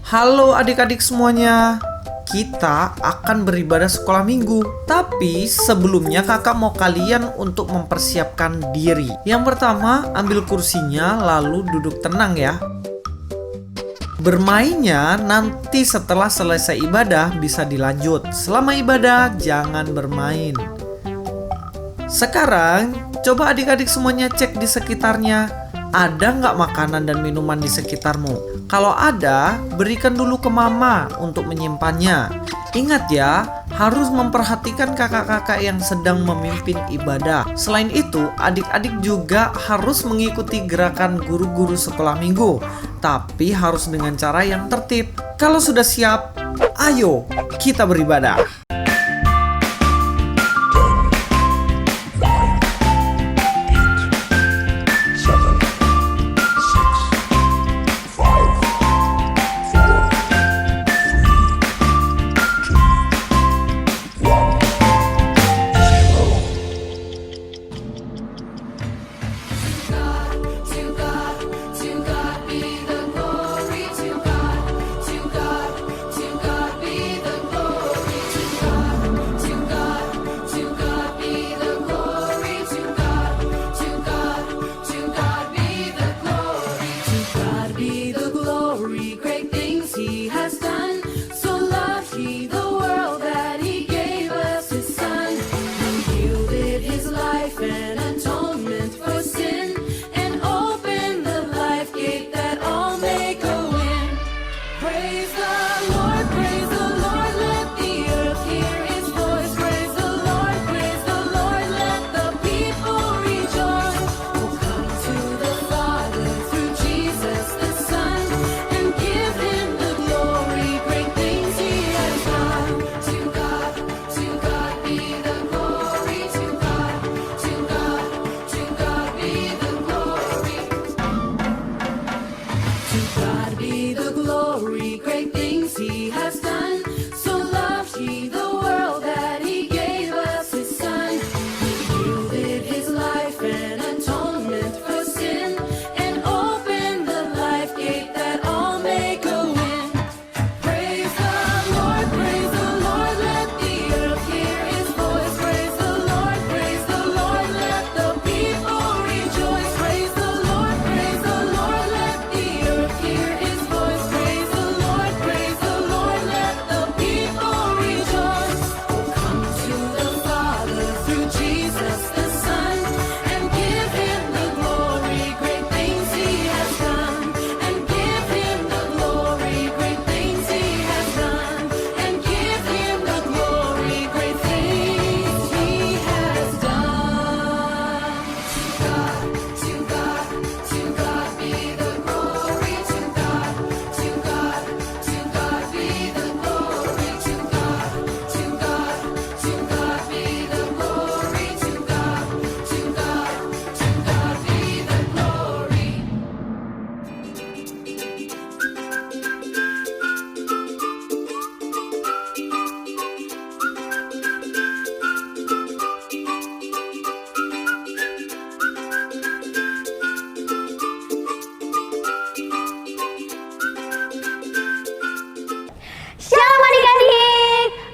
Halo adik-adik semuanya. Kita akan beribadah sekolah minggu. Tapi sebelumnya kakak mau kalian untuk mempersiapkan diri. Yang pertama, ambil kursinya lalu duduk tenang ya. Bermainnya nanti setelah selesai ibadah bisa dilanjut. Selama ibadah jangan bermain. Sekarang coba adik-adik semuanya cek di sekitarnya. Ada nggak makanan dan minuman di sekitarmu? Kalau ada, berikan dulu ke mama untuk menyimpannya. Ingat ya, harus memperhatikan kakak-kakak yang sedang memimpin ibadah. Selain itu, adik-adik juga harus mengikuti gerakan guru-guru sekolah minggu. Tapi harus dengan cara yang tertib. Kalau sudah siap, ayo kita beribadah.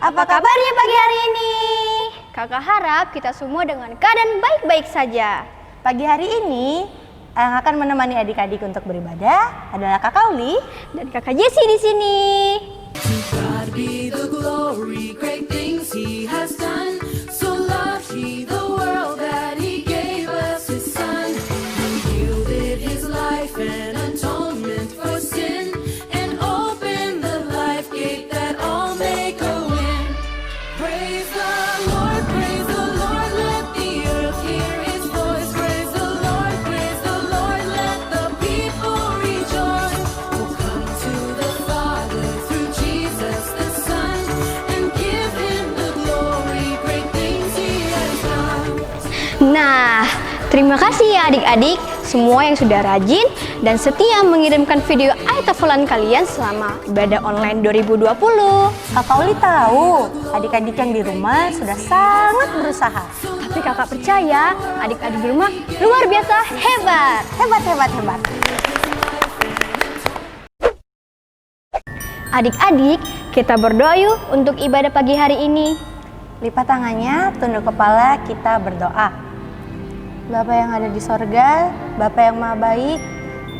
Apa kabarnya pagi hari ini? Kakak harap kita semua dengan keadaan baik-baik saja. Pagi hari ini yang akan menemani adik-adik untuk beribadah adalah Kakak Uli dan Kakak Jessie di sini. Nah, terima kasih ya adik-adik semua yang sudah rajin dan setia mengirimkan video ayat hafalan kalian selama ibadah online 2020. Kakak Uli tahu adik-adik yang di rumah sudah sangat berusaha. Tapi kakak percaya adik-adik di rumah luar biasa hebat. Hebat. Adik-adik, kita berdoa yuk untuk ibadah pagi hari ini. Lipat tangannya, tunduk kepala, kita berdoa. Bapa yang ada di sorga, Bapa yang maha baik,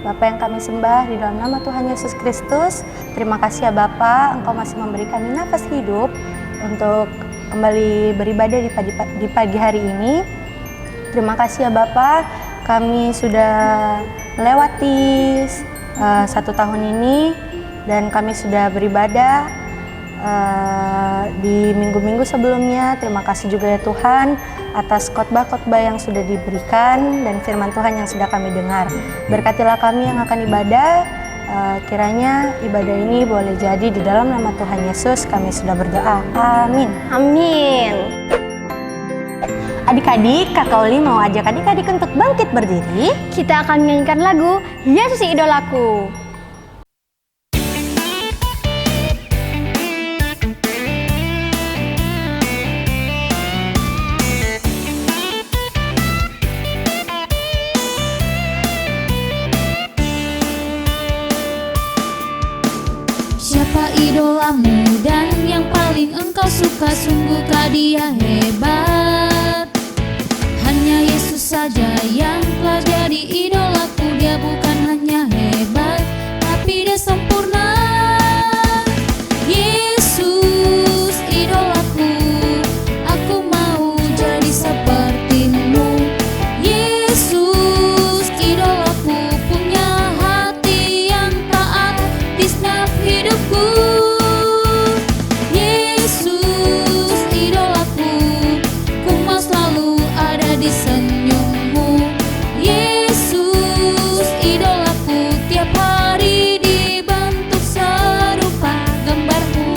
Bapa yang kami sembah di dalam nama Tuhan Yesus Kristus. Terima kasih ya Bapa, Engkau masih memberi kami nafas hidup untuk kembali beribadah di pagi hari ini. Terima kasih ya Bapa, kami sudah melewati 1 tahun ini dan kami sudah beribadah di minggu-minggu sebelumnya. Terima kasih juga ya Tuhan atas khotbah-khotbah yang sudah diberikan dan firman Tuhan yang sudah kami dengar. Berkatilah kami yang akan ibadah, kiranya ibadah ini boleh jadi di dalam nama Tuhan Yesus kami sudah berdoa. Amin. Amin. Adik-adik, Kakak Uli mau ajak adik-adik untuk bangkit berdiri. Kita akan menyanyikan lagu Yesus Idolaku. Siapa idolamu dan yang paling engkau suka? Sungguhkah dia hebat? Hanya Yesus saja yang telah jadi idolaku. Dia bukan hanya hebat, tapi dia sempurna. Yesus idolaku, aku mau jadi sepertimu. Yesus idolaku, punya hati yang taat di setiap hidupku. Yesus idolaku, ku mau selalu ada di senyummu. Yesus idolaku, tiap hari dibentuk serupa gambarmu.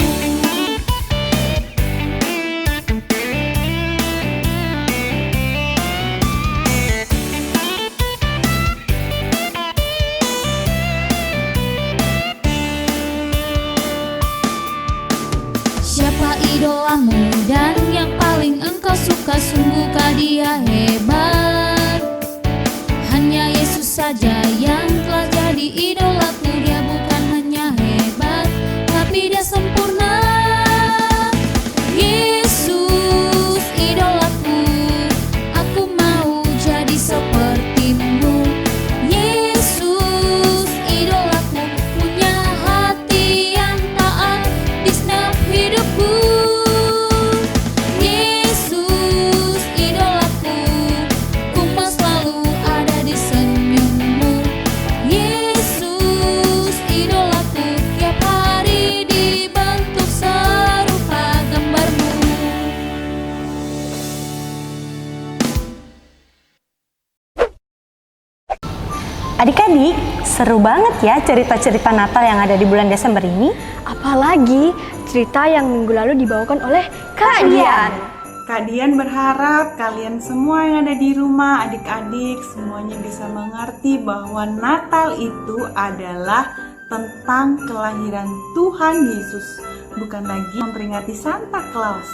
Siapa idolamu dan yang paling engkau suka? Sungguhkah dia hebat? Hanya Yesus saja yang telah jadi idolaku. Dia bukan hanya hebat, tapi dia sempurna. Yesus idolaku, aku mau jadi sepertimu. Yesus idolaku, punya hati yang taat di setiap hidupku. Yesus idolaku, ku mau selalu ada di senyummu. Yesus idolaku, tiap hari dibentuk serupa gambarmu. Adik-adik, seru banget ya cerita-cerita Natal yang ada di bulan Desember ini. Apalagi cerita yang minggu lalu dibawakan oleh Kak Dian. Kak Dian berharap kalian semua yang ada di rumah, adik-adik, semuanya bisa mengerti bahwa Natal itu adalah tentang kelahiran Tuhan Yesus, bukan lagi memperingati Santa Claus.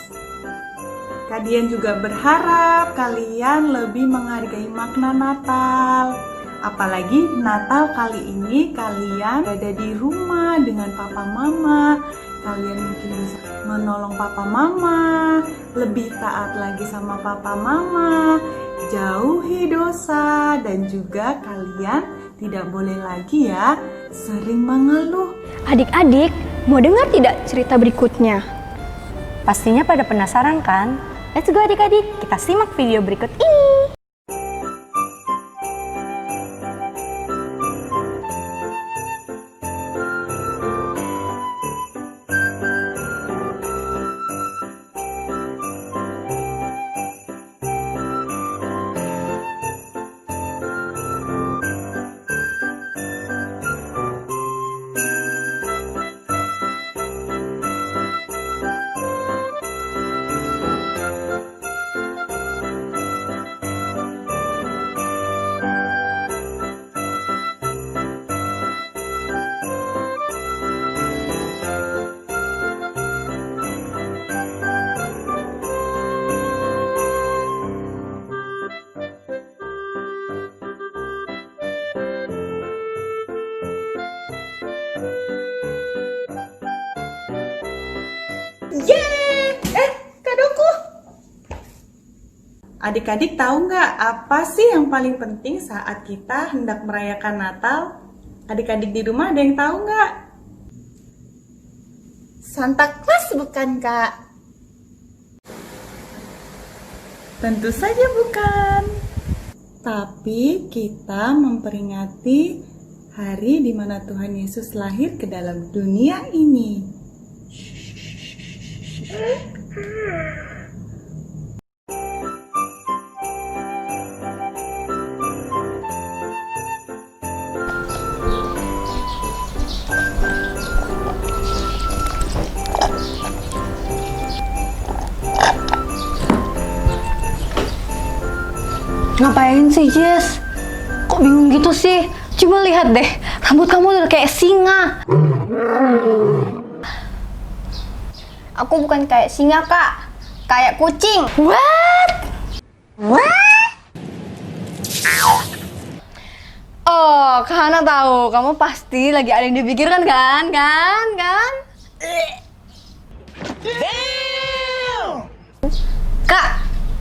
Kak Dian juga berharap kalian lebih menghargai makna Natal. Apalagi Natal kali ini kalian ada di rumah dengan papa mama. Kalian mungkin bisa menolong papa mama, lebih taat lagi sama papa mama, jauhi dosa, dan juga kalian tidak boleh lagi ya sering mengeluh. Adik-adik, mau dengar tidak cerita berikutnya? Pastinya pada penasaran kan? Let's go adik-adik, kita simak video berikut ini. Adik-adik tahu nggak apa sih yang paling penting saat kita hendak merayakan Natal? Adik-adik di rumah ada yang tahu nggak? Santa Claus bukan, Kak? Tentu saja bukan. Tapi kita memperingati hari di mana Tuhan Yesus lahir ke dalam dunia ini. Ngapain sih, Jess? Kok bingung gitu sih? Coba lihat deh, rambut kamu udah kayak singa. Aku bukan kayak singa, Kak. Kayak kucing. What? Oh, Kak Hana tahu. Kamu pasti lagi ada yang dipikirkan kan? Kak,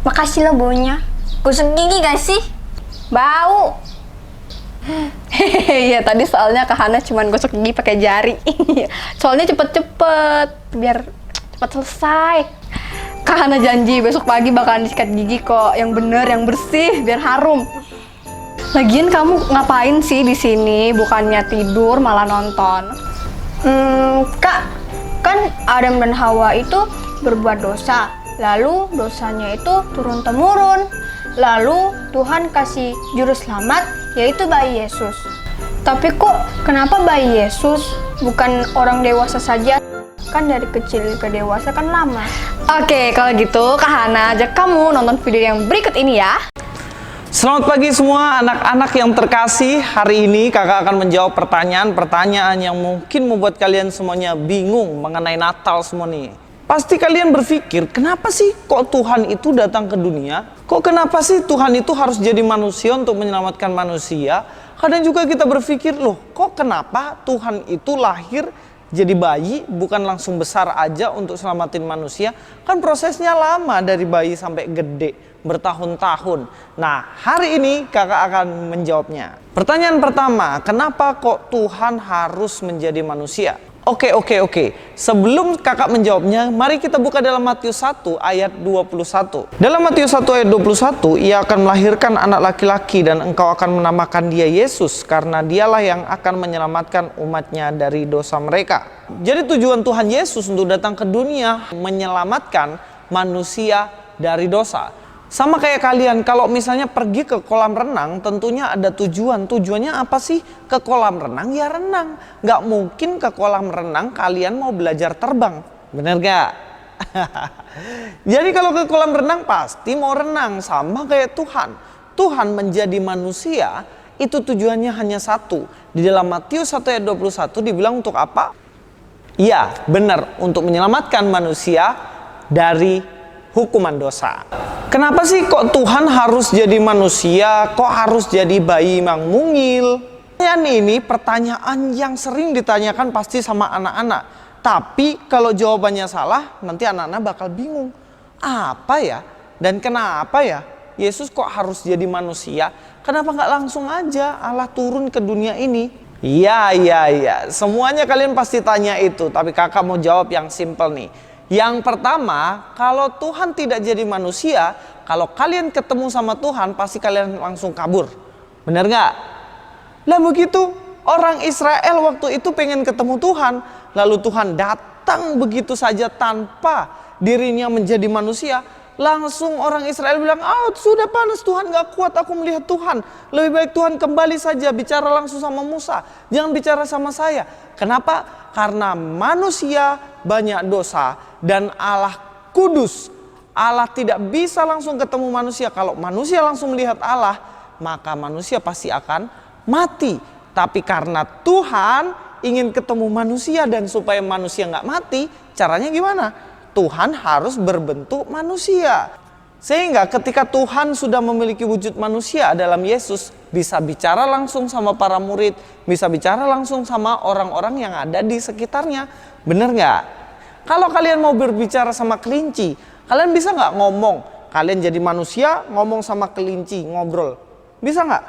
makasih lo baunya. Gosok gigi gak sih? Bau. Iya, tadi soalnya Kak Hana cuma gosok gigi pakai jari. Soalnya cepet-cepet, biar cepet selesai. Kak Hana janji besok pagi bakalan disikat gigi kok, yang bener, yang bersih, biar harum. Lagian kamu ngapain sih di sini? Bukannya tidur malah nonton. Kak, kan Adam dan Hawa itu berbuat dosa. Lalu dosanya itu turun-temurun. Lalu Tuhan kasih juru selamat, yaitu bayi Yesus. Tapi kok kenapa bayi Yesus bukan orang dewasa saja? Kan dari kecil ke dewasa kan lama. Oke, kalau gitu Kak Hana ajak kamu nonton video yang berikut ini ya. Selamat pagi semua anak-anak yang terkasih. Hari ini kakak akan menjawab pertanyaan-pertanyaan yang mungkin membuat kalian semuanya bingung mengenai Natal semua nih. Pasti kalian berpikir, kenapa sih kok Tuhan itu datang ke dunia? Kok kenapa sih Tuhan itu harus jadi manusia untuk menyelamatkan manusia? Kadang juga kita berpikir, loh kok kenapa Tuhan itu lahir jadi bayi, bukan langsung besar aja untuk selamatin manusia? Kan prosesnya lama dari bayi sampai gede, bertahun-tahun. Nah, hari ini kakak akan menjawabnya. Pertanyaan pertama, kenapa kok Tuhan harus menjadi manusia? Oke. Sebelum kakak menjawabnya, mari kita buka dalam Matius 1 ayat 21. Dalam Matius 1 ayat 21, ia akan melahirkan anak laki-laki dan engkau akan menamakan dia Yesus, karena dialah yang akan menyelamatkan umatnya dari dosa mereka. Jadi tujuan Tuhan Yesus untuk datang ke dunia menyelamatkan manusia dari dosa. Sama kayak kalian, kalau misalnya pergi ke kolam renang, tentunya ada tujuan. Tujuannya apa sih ke kolam renang? Ya renang. Nggak mungkin ke kolam renang kalian mau belajar terbang. Bener gak? Jadi kalau ke kolam renang pasti mau renang. Sama kayak Tuhan. Tuhan menjadi manusia, itu tujuannya hanya satu. Di dalam Matius 1 ayat 21 dibilang untuk apa? Iya, benar. Untuk menyelamatkan manusia dari hukuman dosa. Kenapa sih kok Tuhan harus jadi manusia? Kok harus jadi bayi yang mungil? Ini pertanyaan yang sering ditanyakan pasti sama anak-anak. Tapi kalau jawabannya salah, nanti anak-anak bakal bingung. Apa ya? Dan kenapa ya? Yesus kok harus jadi manusia? Kenapa nggak langsung aja Allah turun ke dunia ini? Iya. Semuanya kalian pasti tanya itu. Tapi kakak mau jawab yang simple nih. Yang pertama, kalau Tuhan tidak jadi manusia, kalau kalian ketemu sama Tuhan, pasti kalian langsung kabur. Benar nggak? Lah begitu, orang Israel waktu itu pengen ketemu Tuhan, lalu Tuhan datang begitu saja tanpa dirinya menjadi manusia. Langsung orang Israel bilang, sudah panas Tuhan, gak kuat aku melihat Tuhan. Lebih baik Tuhan kembali saja, bicara langsung sama Musa, jangan bicara sama saya. Kenapa? Karena manusia banyak dosa dan Allah kudus. Allah tidak bisa langsung ketemu manusia. Kalau manusia langsung melihat Allah, maka manusia pasti akan mati. Tapi karena Tuhan ingin ketemu manusia dan supaya manusia gak mati, caranya gimana? Tuhan harus berbentuk manusia. Sehingga ketika Tuhan sudah memiliki wujud manusia dalam Yesus, bisa bicara langsung sama para murid, bisa bicara langsung sama orang-orang yang ada di sekitarnya. Bener nggak? Kalau kalian mau berbicara sama kelinci, kalian bisa nggak ngomong? kalian jadi manusia ngomong sama kelinci, ngobrol. Bisa nggak?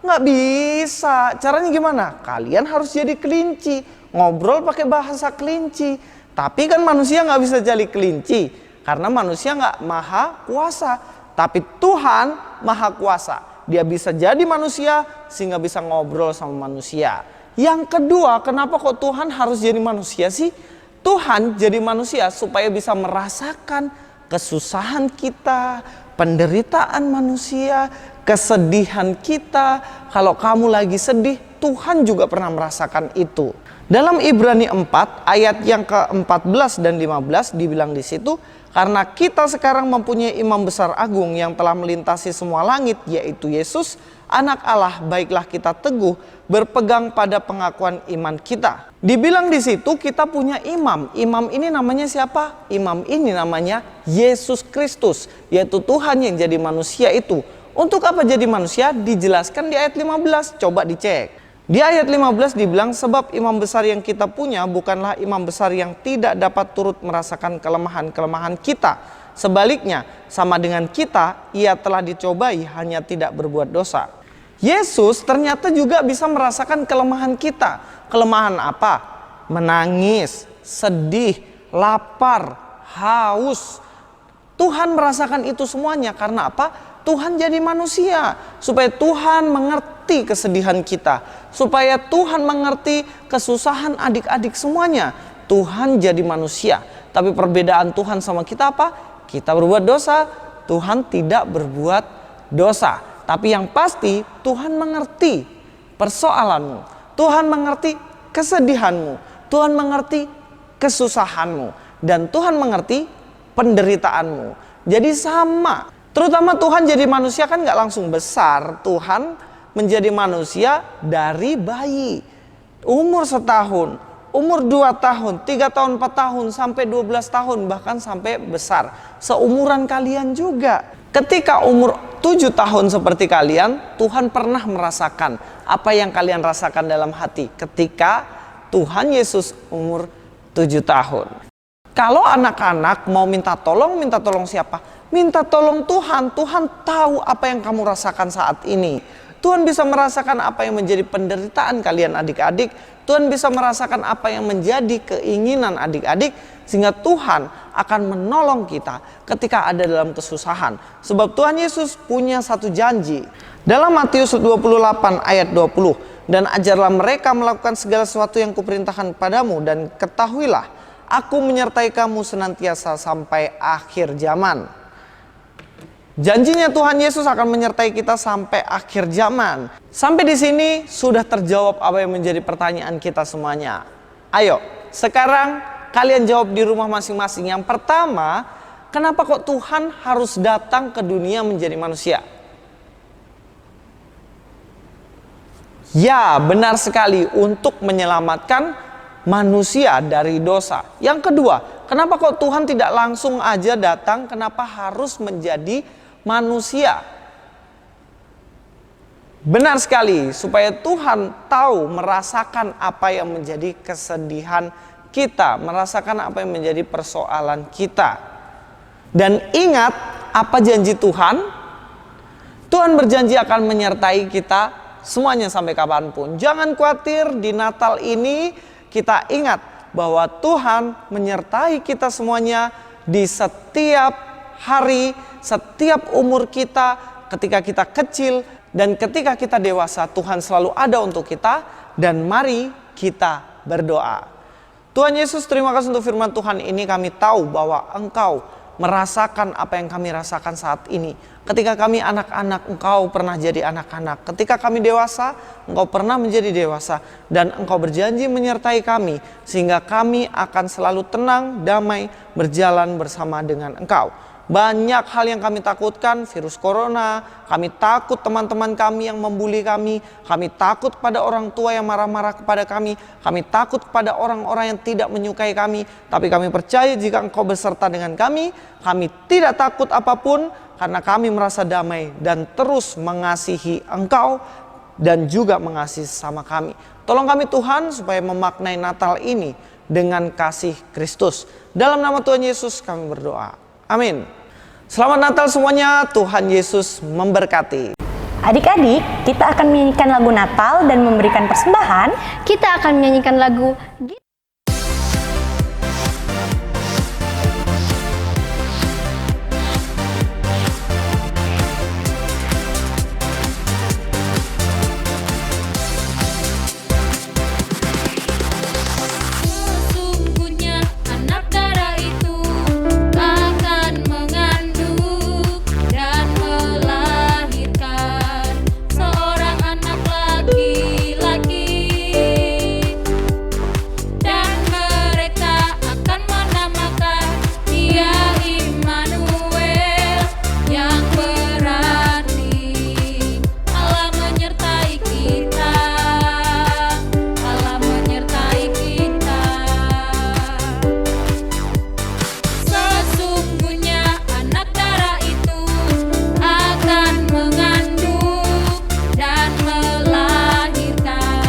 Nggak bisa. Caranya gimana? Kalian harus jadi kelinci, ngobrol pakai bahasa kelinci. Tapi kan manusia nggak bisa jadi kelinci, karena manusia nggak maha kuasa. Tapi Tuhan maha kuasa. Dia bisa jadi manusia sehingga bisa ngobrol sama manusia. Yang kedua, kenapa kok Tuhan harus jadi manusia sih? Tuhan jadi manusia supaya bisa merasakan kesusahan kita, penderitaan manusia, kesedihan kita. Kalau kamu lagi sedih, Tuhan juga pernah merasakan itu. Dalam Ibrani 4 ayat yang ke-14 dan 15 dibilang di situ, karena kita sekarang mempunyai imam besar agung yang telah melintasi semua langit, yaitu Yesus, Anak Allah, baiklah kita teguh berpegang pada pengakuan iman kita. Dibilang di situ kita punya imam. Imam ini namanya siapa? Imam ini namanya Yesus Kristus, yaitu Tuhan yang jadi manusia itu. Untuk apa jadi manusia? Dijelaskan di ayat 15. Coba dicek. Di ayat 15 dibilang, sebab imam besar yang kita punya bukanlah imam besar yang tidak dapat turut merasakan kelemahan-kelemahan kita. Sebaliknya, sama dengan kita, ia telah dicobai hanya tidak berbuat dosa. Yesus ternyata juga bisa merasakan kelemahan kita. Kelemahan apa? Menangis, sedih, lapar, haus. Tuhan merasakan itu semuanya karena apa? Tuhan jadi manusia, supaya Tuhan mengerti kesedihan kita, supaya Tuhan mengerti kesusahan adik-adik semuanya. Tuhan jadi manusia, tapi perbedaan Tuhan sama kita apa? Kita berbuat dosa, Tuhan tidak berbuat dosa. Tapi yang pasti Tuhan mengerti persoalanmu, Tuhan mengerti kesedihanmu, Tuhan mengerti kesusahanmu, dan Tuhan mengerti penderitaanmu. Jadi sama. Terutama Tuhan jadi manusia kan gak langsung besar. Tuhan menjadi manusia dari bayi, umur 1 tahun, umur 2 tahun, 3 tahun, 4 tahun, sampai 12 tahun, bahkan sampai besar. Seumuran kalian juga. Ketika umur 7 tahun seperti kalian, Tuhan pernah merasakan apa yang kalian rasakan dalam hati ketika Tuhan Yesus umur 7 tahun. Kalau anak-anak mau minta tolong siapa? Minta tolong Tuhan. Tuhan tahu apa yang kamu rasakan saat ini. Tuhan bisa merasakan apa yang menjadi penderitaan kalian adik-adik. Tuhan bisa merasakan apa yang menjadi keinginan adik-adik, sehingga Tuhan akan menolong kita ketika ada dalam kesusahan. Sebab Tuhan Yesus punya satu janji. Dalam Matius 28 ayat 20, dan ajarlah mereka melakukan segala sesuatu yang kuperintahkan padamu, dan ketahuilah, aku menyertai kamu senantiasa sampai akhir zaman. Janjinya Tuhan Yesus akan menyertai kita sampai akhir zaman. Sampai di sini sudah terjawab apa yang menjadi pertanyaan kita semuanya. Ayo, sekarang kalian jawab di rumah masing-masing. Yang pertama, kenapa kok Tuhan harus datang ke dunia menjadi manusia? Ya, benar sekali, untuk menyelamatkan manusia dari dosa. Yang kedua, kenapa kok Tuhan tidak langsung aja datang? Kenapa harus menjadi manusia? Benar sekali, supaya Tuhan tahu, merasakan apa yang menjadi kesedihan kita, merasakan apa yang menjadi persoalan kita. Dan ingat apa janji Tuhan? Tuhan berjanji akan menyertai kita semuanya sampai kapanpun. Jangan khawatir, di Natal ini kita ingat bahwa Tuhan menyertai kita semuanya di setiap hari, setiap umur kita, ketika kita kecil dan ketika kita dewasa. Tuhan selalu ada untuk kita, dan mari kita berdoa. Tuhan Yesus, terima kasih untuk firman Tuhan ini. Kami tahu bahwa Engkau merasakan apa yang kami rasakan saat ini. Ketika kami anak-anak, Engkau pernah jadi anak-anak. Ketika kami dewasa, Engkau pernah menjadi dewasa. Dan Engkau berjanji menyertai kami, sehingga kami akan selalu tenang, damai, berjalan bersama dengan Engkau. Banyak hal yang kami takutkan, virus corona, kami takut teman-teman kami yang membuli kami takut pada orang tua yang marah-marah kepada kami takut pada orang-orang yang tidak menyukai kami. Tapi kami percaya jika Engkau beserta dengan kami tidak takut apapun, karena kami merasa damai dan terus mengasihi Engkau dan juga mengasihi sesama kami. Tolong kami Tuhan supaya memaknai Natal ini dengan kasih Kristus. Dalam nama Tuhan Yesus kami berdoa. Amin. Selamat Natal semuanya, Tuhan Yesus memberkati. Adik-adik, kita akan menyanyikan lagu Natal dan memberikan persembahan. Kita akan menyanyikan lagu Sesungguhnya anak darah itu akan mengandung dan melahirkan seorang anak laki-laki, dan mereka akan menamakan dia Immanuel, yang berarti Allah menyertai kita. Allah menyertai kita. Sesungguhnya anak darah itu akan mengandung dan melahirkan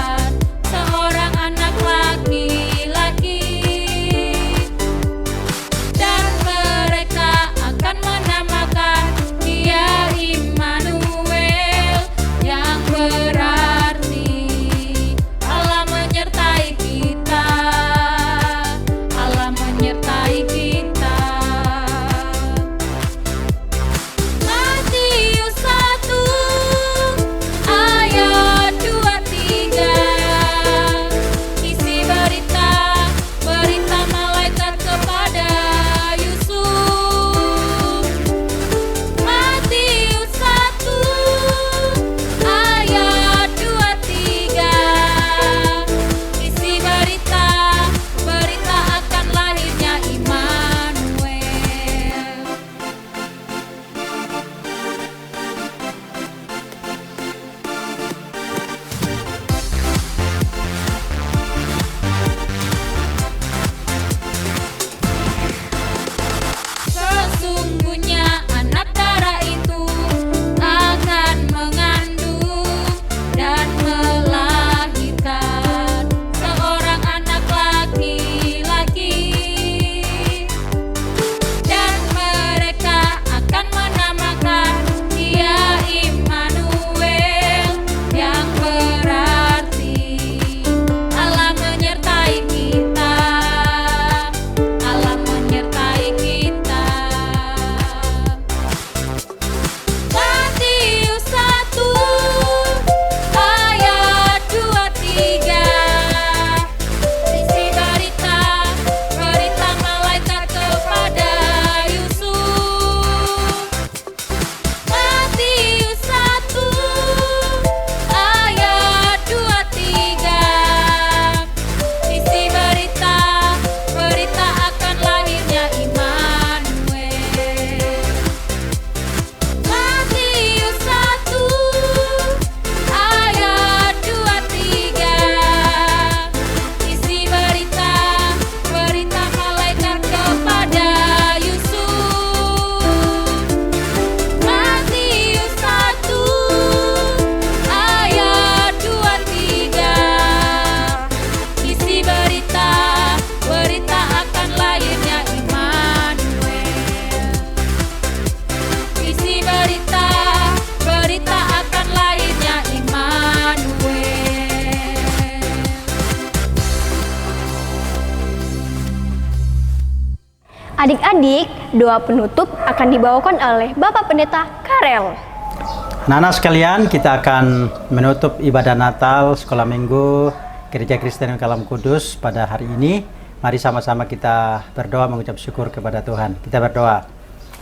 seorang anak laki-laki, dan mereka akan menamakan dia Immanuel, yang berarti Allah menyertai kita. Allah menyertai kita. Matius 1 ayat 23, isi berita malaikat kepada Yusuf. Matius 1 ayat 23, isi berita akan lahirnya Immanuel. Sesungguhnya anak darah itu akan mengandung dan melahirkan seorang anak laki-laki, dan mereka akan menamakan dia Immanuel, yang berarti Allah menyertai kita. Allah menyertai kita. Matius 1 ayat 23, isi berita malaikat kepada Yusuf. Matius 1 ayat 23, isi berita akan lahirnya Immanuel. Matius 1 ayat 23, isi berita malaikat kepada Yusuf. Matius 1 ayat 23, isi berita akan lahirnya Immanuel. Isi berita akan lahirnya Immanuel. Adik-adik, doa penutup akan dibawakan oleh Bapak Pendeta Karel. Anak-anak sekalian, kita akan menutup ibadah Natal Sekolah Minggu Gereja Kristen Kalam Kudus pada hari ini. Mari sama-sama kita berdoa mengucap syukur kepada Tuhan. Kita berdoa.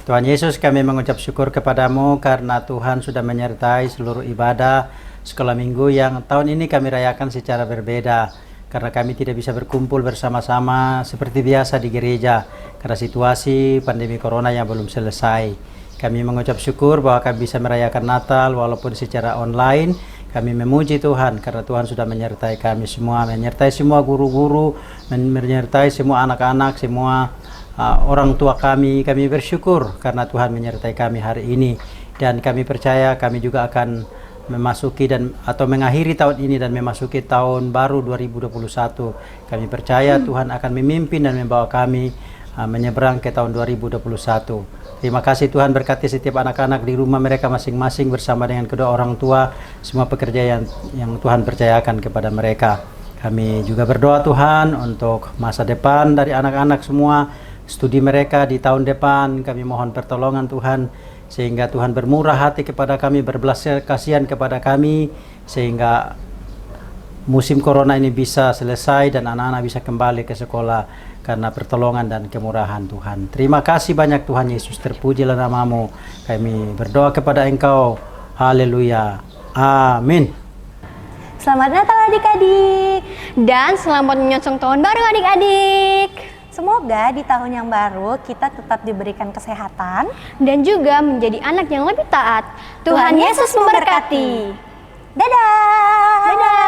Tuhan Yesus, kami mengucap syukur kepadamu karena Tuhan sudah menyertai seluruh ibadah Sekolah Minggu yang tahun ini kami rayakan secara berbeda. Karena kami tidak bisa berkumpul bersama-sama seperti biasa di gereja karena situasi pandemi corona yang belum selesai. Kami mengucap syukur bahwa kami bisa merayakan Natal walaupun secara online. Kami memuji Tuhan karena Tuhan sudah menyertai kami semua, menyertai semua guru-guru, menyertai semua anak-anak, semua orang tua kami. Kami bersyukur karena Tuhan menyertai kami hari ini, dan kami percaya kami juga akan memasuki atau mengakhiri tahun ini dan memasuki tahun baru 2021. Kami percaya Tuhan akan memimpin dan membawa kami menyeberang ke tahun 2021. Terima kasih Tuhan, berkati setiap anak-anak di rumah mereka masing-masing bersama dengan kedua orang tua, semua pekerjaan yang Tuhan percayakan kepada mereka. Kami juga berdoa Tuhan untuk masa depan dari anak-anak semua, studi mereka di tahun depan. Kami mohon pertolongan Tuhan, sehingga Tuhan bermurah hati kepada kami, berbelas kasihan kepada kami, sehingga musim corona ini bisa selesai dan anak-anak bisa kembali ke sekolah karena pertolongan dan kemurahan Tuhan. Terima kasih banyak Tuhan Yesus, terpujilah namamu. Kami berdoa kepada Engkau. Haleluya. Amin. Selamat Natal adik-adik. Dan selamat menyongsong tahun baru adik-adik. Semoga di tahun yang baru kita tetap diberikan kesehatan Dan juga menjadi anak yang lebih taat. Tuhan Yesus memberkati. Dadah. Dadah.